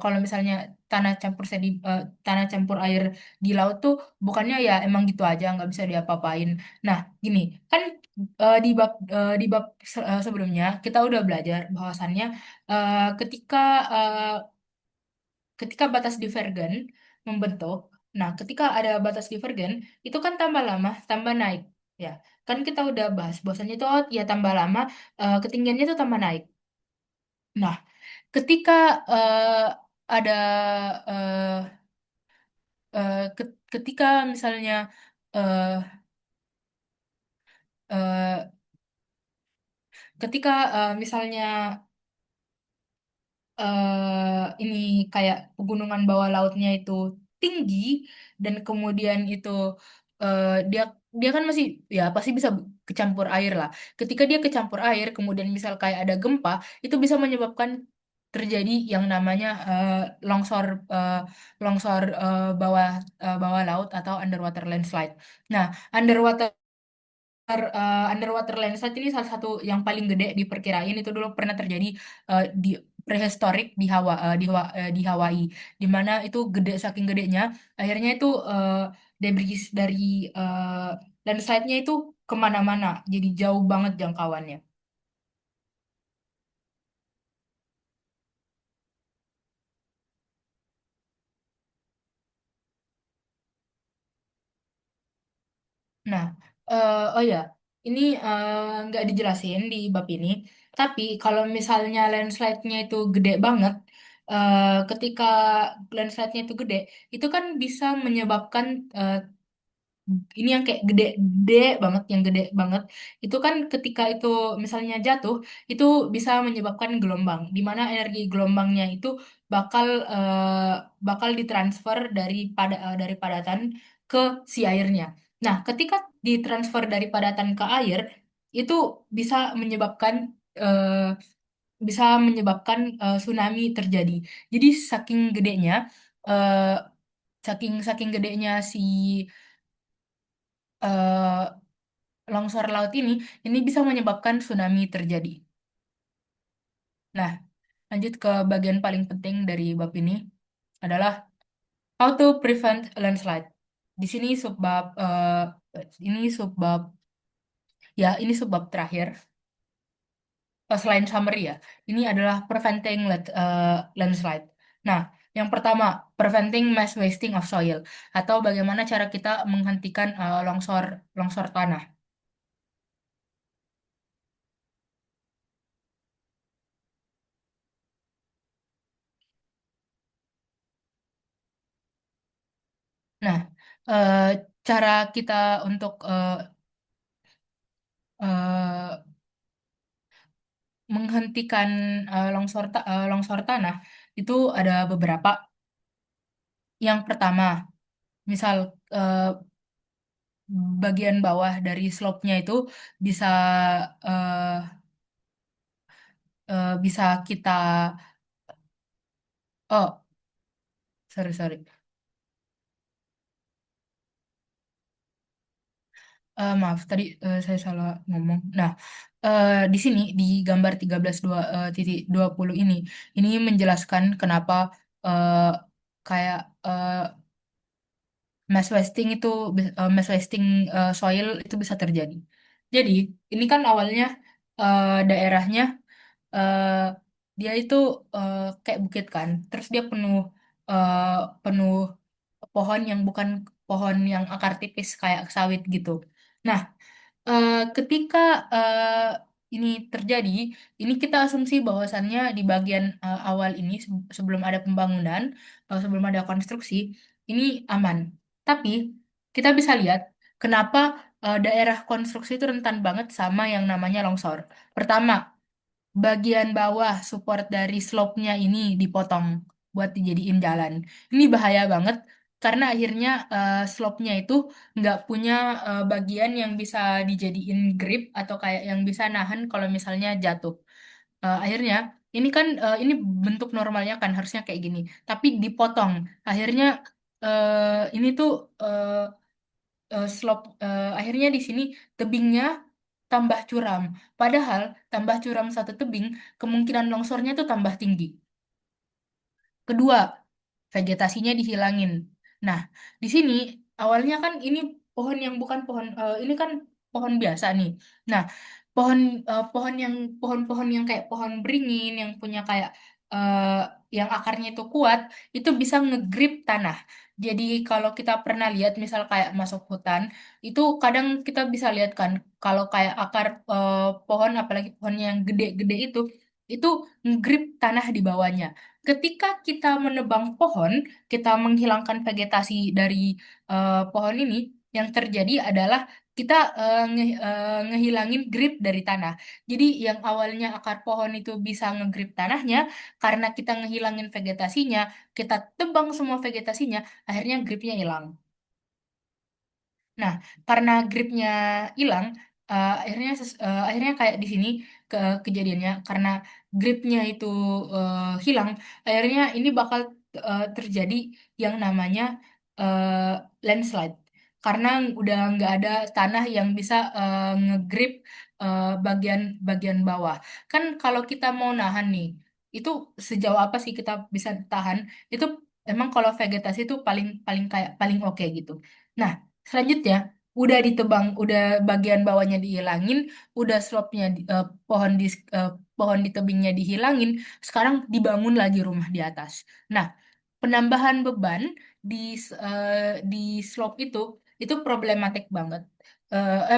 kalau misalnya tanah campur air di laut tuh bukannya ya emang gitu aja nggak bisa diapa-apain. Nah gini kan di bab sebelumnya kita udah belajar bahwasannya ketika eh, ketika batas divergen membentuk, nah ketika ada batas divergen itu kan tambah lama tambah naik ya kan kita udah bahas bahwasannya itu oh, ya tambah lama ketinggiannya itu tambah naik. Nah ketika ada eh, ketika misalnya eh, eh, ketika misalnya ini kayak pegunungan bawah lautnya itu tinggi dan kemudian itu eh, dia dia kan masih ya pasti bisa kecampur air lah. Ketika dia kecampur air, kemudian misal kayak ada gempa, itu bisa menyebabkan terjadi yang namanya longsor eh, longsor bawah laut atau underwater landslide. Nah, underwater underwater landslide ini salah satu yang paling gede diperkirain itu dulu pernah terjadi di prehistorik di Hawaii di mana itu gede saking gedenya akhirnya itu debris dari uh, landslide-nya itu kemana-mana jadi jauh banget jangkauannya. Nah, oh ya, ini nggak dijelasin di bab ini. Tapi kalau misalnya landslide-nya itu gede banget, ketika landslide-nya itu gede, itu kan bisa menyebabkan ini yang kayak gede banget, yang gede banget. Itu kan ketika itu misalnya jatuh, itu bisa menyebabkan gelombang, di mana energi gelombangnya itu bakal bakal ditransfer dari padatan ke si airnya. Nah, ketika ditransfer dari padatan ke air, itu bisa menyebabkan eh, tsunami terjadi. Jadi eh, saking saking gedenya si longsor laut ini bisa menyebabkan tsunami terjadi. Nah, lanjut ke bagian paling penting dari bab ini adalah how to prevent landslide. Di sini ini subbab ini subbab terakhir. Selain summary ya, ini adalah preventing landslide. Nah, yang pertama, preventing mass wasting of soil atau bagaimana cara kita menghentikan longsor longsor tanah. Nah, eh, cara kita untuk eh, menghentikan longsor tanah itu ada beberapa. Yang pertama, misal eh, bagian bawah dari slope-nya itu bisa eh, bisa kita oh sorry sorry. Maaf tadi saya salah ngomong. Nah, di sini di gambar 13.2.20 ini menjelaskan kenapa eh, kayak mass wasting soil itu bisa terjadi. Jadi, ini kan awalnya daerahnya eh, dia itu kayak bukit kan. Terus dia eh, penuh pohon yang bukan pohon yang akar tipis kayak sawit gitu. Nah, ketika ini terjadi, ini kita asumsi bahwasannya di bagian awal ini sebelum ada pembangunan, sebelum ada konstruksi, ini aman. Tapi kita bisa lihat kenapa daerah konstruksi itu rentan banget sama yang namanya longsor. Pertama, bagian bawah support dari slope-nya ini dipotong buat dijadiin jalan. Ini bahaya banget karena akhirnya slope-nya itu nggak punya bagian yang bisa dijadiin grip atau kayak yang bisa nahan kalau misalnya jatuh. Akhirnya ini bentuk normalnya kan harusnya kayak gini, tapi dipotong. Akhirnya ini tuh akhirnya di sini tebingnya tambah curam. Padahal tambah curam satu tebing, kemungkinan longsornya tuh tambah tinggi. Kedua, vegetasinya dihilangin. Nah, di sini awalnya kan ini pohon yang bukan pohon, ini kan pohon biasa nih. Nah, pohon pohon-pohon yang kayak pohon beringin yang punya kayak eh, yang akarnya itu kuat, itu bisa ngegrip tanah. Jadi kalau kita pernah lihat misal kayak masuk hutan, itu kadang kita bisa lihat kan kalau kayak akar pohon apalagi pohon yang gede-gede itu ngegrip tanah di bawahnya. Ketika kita menebang pohon, kita menghilangkan vegetasi dari pohon ini, yang terjadi adalah kita ngehilangin grip dari tanah. Jadi yang awalnya akar pohon itu bisa ngegrip tanahnya, karena kita ngehilangin vegetasinya, kita tebang semua vegetasinya, akhirnya gripnya hilang. Nah, karena gripnya hilang, akhirnya kayak di sini kejadiannya karena gripnya itu hilang, akhirnya ini bakal terjadi yang namanya eh, landslide. Karena udah nggak ada tanah yang bisa ngegrip bagian bagian bawah. Kan kalau kita mau nahan nih, itu sejauh apa sih kita bisa tahan? Itu emang kalau vegetasi itu paling paling kayak paling oke gitu. Nah, selanjutnya, udah ditebang, udah bagian bawahnya dihilangin, udah pohon di tebingnya dihilangin, sekarang dibangun lagi rumah di atas. Nah, penambahan beban di di slope itu problematik banget.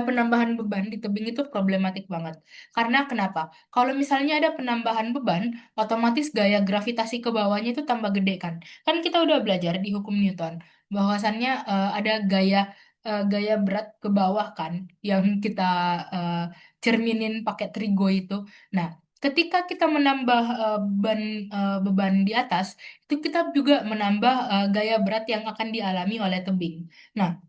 Penambahan beban di tebing itu problematik banget. Karena kenapa? Kalau misalnya ada penambahan beban, otomatis gaya gravitasi ke bawahnya itu tambah gede kan. Kan kita udah belajar di hukum Newton bahwasannya ada gaya berat ke bawah kan yang kita eh, cerminin pakai trigo itu. Nah, ketika kita menambah beban di atas, itu kita juga menambah gaya berat yang akan dialami oleh tebing. Nah,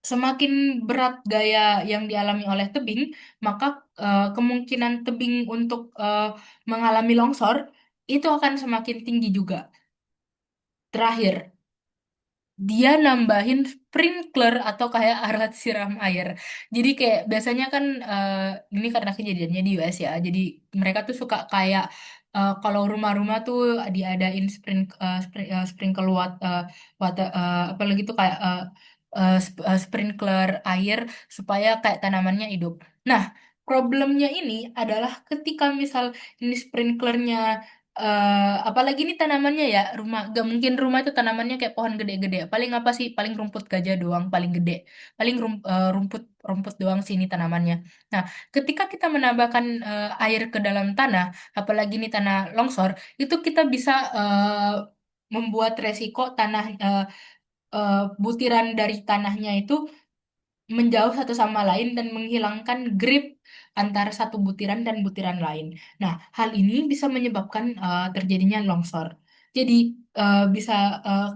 semakin berat gaya yang dialami oleh tebing, maka kemungkinan tebing untuk mengalami longsor itu akan semakin tinggi juga. Terakhir, dia nambahin sprinkler atau kayak alat siram air. Jadi kayak biasanya kan ini karena kejadiannya di US ya. Jadi mereka tuh suka kayak kalau rumah-rumah tuh diadain sprinkle water, apalagi tuh kayak sprinkler air supaya kayak tanamannya hidup. Nah, problemnya ini adalah ketika misal ini sprinklernya apalagi ini tanamannya ya rumah gak mungkin rumah itu tanamannya kayak pohon gede-gede paling apa sih paling rumput gajah doang paling gede paling rumput rumput doang sih ini tanamannya. Nah, ketika kita menambahkan air ke dalam tanah, apalagi ini tanah longsor, itu kita bisa membuat resiko tanah butiran dari tanahnya itu menjauh satu sama lain dan menghilangkan grip antara satu butiran dan butiran lain. Nah, hal ini bisa menyebabkan terjadinya longsor. Jadi bisa eh,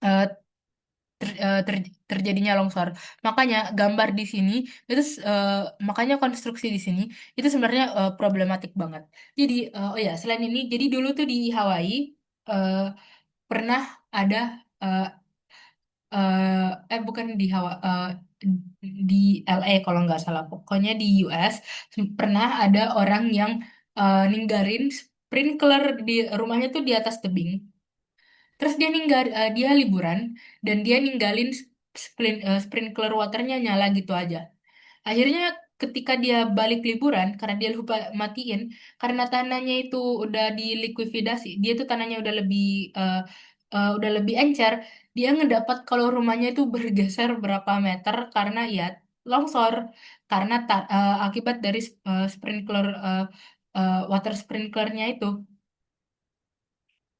eh, terjadinya longsor. Makanya gambar di sini itu makanya konstruksi di sini itu sebenarnya problematik banget. Jadi oh ya selain ini, jadi dulu tuh di Hawaii eh, pernah ada eh, bukan di di LA kalau nggak salah pokoknya di US pernah ada orang yang ninggalin sprinkler di rumahnya tuh di atas tebing, terus dia liburan dan dia ninggalin sprinkler waternya nyala gitu aja. Akhirnya ketika dia balik liburan, karena dia lupa matiin, karena tanahnya itu udah dilikuidasi, dia tuh tanahnya udah lebih encer, dia ngedapat kalau rumahnya itu bergeser berapa meter karena ya longsor, karena akibat dari sprinkler water sprinklernya itu.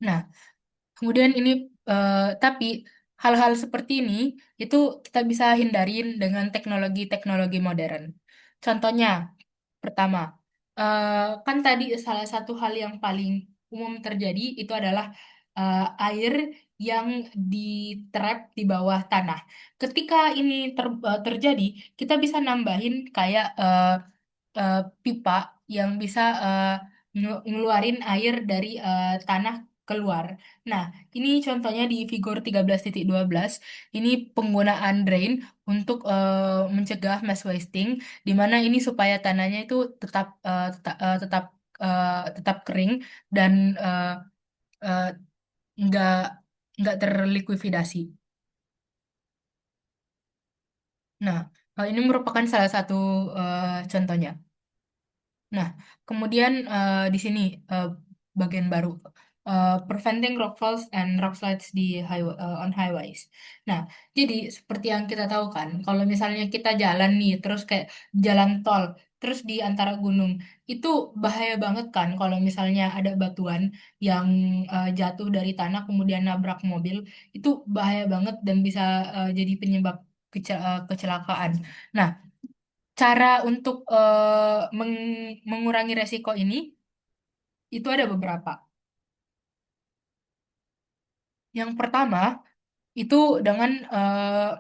Nah, kemudian ini tapi hal-hal seperti ini itu kita bisa hindarin dengan teknologi-teknologi modern. Contohnya, pertama, kan tadi salah satu hal yang paling umum terjadi itu adalah air yang ditrap di bawah tanah. Ketika ini terjadi, kita bisa nambahin kayak eh, pipa yang bisa ngeluarin air dari tanah keluar. Nah, ini contohnya di figur 13.12. Ini penggunaan drain untuk mencegah mass wasting, di mana ini supaya tanahnya itu tetap kering dan eh, nggak nggak terlikuidasi. Nah, ini merupakan salah satu contohnya. Nah, kemudian di sini eh, bagian baru, preventing rockfalls and rockslides di on highways. Nah, jadi seperti yang kita tahu kan, kalau misalnya kita jalan nih, terus kayak jalan tol, terus di antara gunung, itu bahaya banget kan kalau misalnya ada batuan yang jatuh dari tanah kemudian nabrak mobil, itu bahaya banget dan bisa jadi penyebab kecelakaan. Nah, cara untuk mengurangi resiko ini itu ada beberapa. Yang pertama itu dengan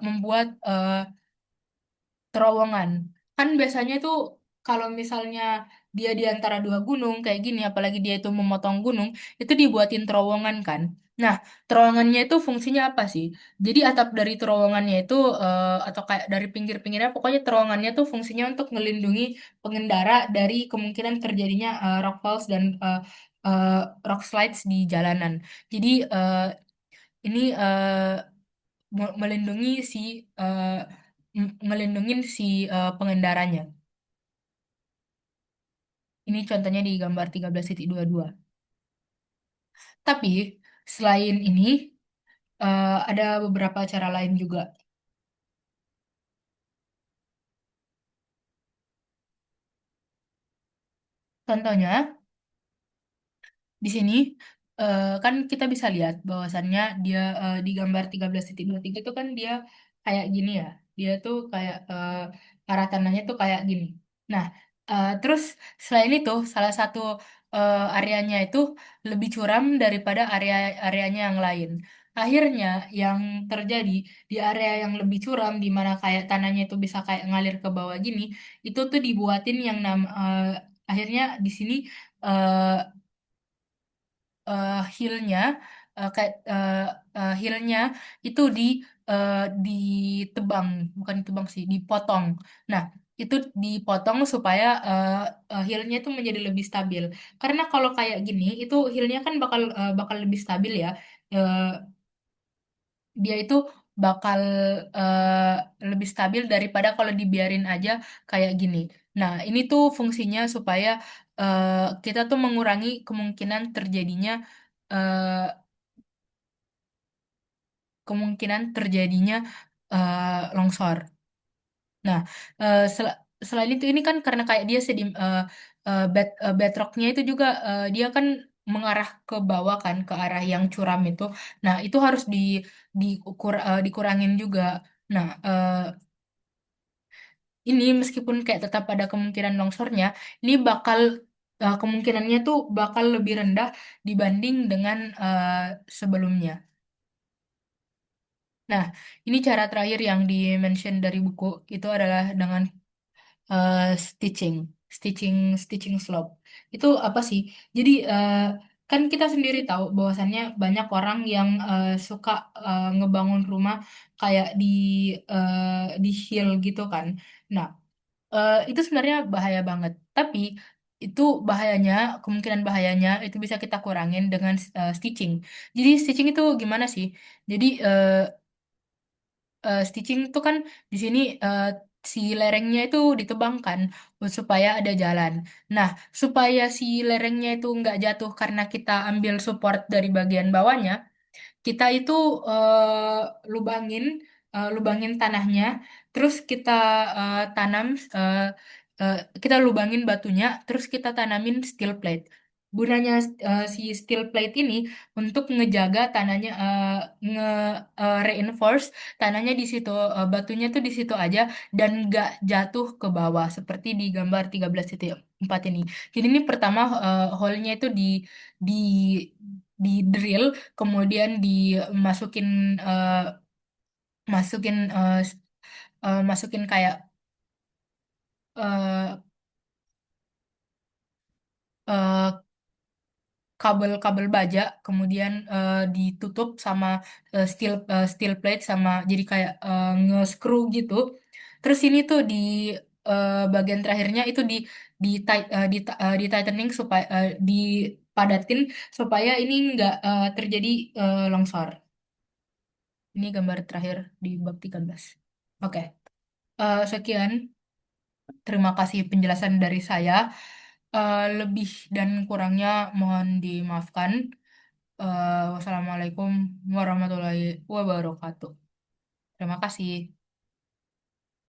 membuat terowongan. Kan biasanya itu kalau misalnya dia di antara dua gunung kayak gini, apalagi dia itu memotong gunung, itu dibuatin terowongan kan. Nah, terowongannya itu fungsinya apa sih? Jadi atap dari terowongannya itu atau kayak dari pinggir-pinggirnya, pokoknya terowongannya tuh fungsinya untuk melindungi pengendara dari kemungkinan terjadinya rock falls dan eh, rock slides di jalanan. Jadi ini melindungi si ngelindungin si pengendaranya. Ini contohnya di gambar 13.22. Tapi selain ini ada beberapa cara lain juga. Contohnya di sini kan kita bisa lihat bahwasannya dia di gambar 13.23 itu kan dia kayak gini ya. Dia tuh kayak arah tanahnya tuh kayak gini. Nah, terus selain itu salah satu areanya itu lebih curam daripada areanya yang lain. Akhirnya yang terjadi di area yang lebih curam di mana kayak tanahnya itu bisa kayak ngalir ke bawah gini, itu tuh dibuatin yang akhirnya di sini eh hillnya kayak heelnya itu ditebang, bukan ditebang sih, dipotong. Nah, itu dipotong supaya heelnya itu menjadi lebih stabil. Karena kalau kayak gini, itu heelnya kan bakal lebih stabil ya. Eh, Dia itu bakal lebih stabil daripada kalau dibiarin aja kayak gini. Nah, ini tuh fungsinya supaya kita tuh mengurangi eh, kemungkinan terjadinya longsor. Nah, selain itu ini kan karena kayak dia bedrocknya itu juga dia kan mengarah ke bawah kan, ke arah yang curam itu. Nah, itu harus dikurangin juga. Nah, ini meskipun kayak tetap ada kemungkinan longsornya, ini kemungkinannya tuh bakal lebih rendah dibanding dengan sebelumnya. Nah, ini cara terakhir yang di-mention dari buku itu adalah dengan eh, stitching, stitching slope. Itu apa sih? Jadi kan kita sendiri tahu bahwasannya banyak orang yang suka ngebangun rumah kayak di hill gitu kan. Nah, itu sebenarnya bahaya banget. Tapi itu bahayanya, kemungkinan bahayanya itu bisa kita kurangin dengan stitching. Jadi stitching itu gimana sih? Jadi stitching itu kan di sini si lerengnya itu ditebangkan supaya ada jalan. Nah, supaya si lerengnya itu nggak jatuh karena kita ambil support dari bagian bawahnya, kita itu lubangin tanahnya, terus tanam, eh, eh, kita lubangin batunya, terus kita tanamin steel plate. Gunanya si steel plate ini untuk ngejaga tanahnya, nge reinforce tanahnya di situ, batunya tuh di situ aja dan nggak jatuh ke bawah seperti di gambar 13.4 ini. Jadi ini pertama hole-nya itu di di drill, kemudian dimasukin eh, masukin eh, s- masukin kayak eh, eh, kabel-kabel baja, kemudian ditutup sama steel plate, sama jadi kayak nge-screw gitu. Terus ini tuh di bagian terakhirnya itu di tightening supaya dipadatin supaya ini nggak terjadi longsor. Ini gambar terakhir di bab 13. Oke. Sekian. Terima kasih penjelasan dari saya. Lebih dan kurangnya mohon dimaafkan. Wassalamualaikum warahmatullahi wabarakatuh. Terima kasih.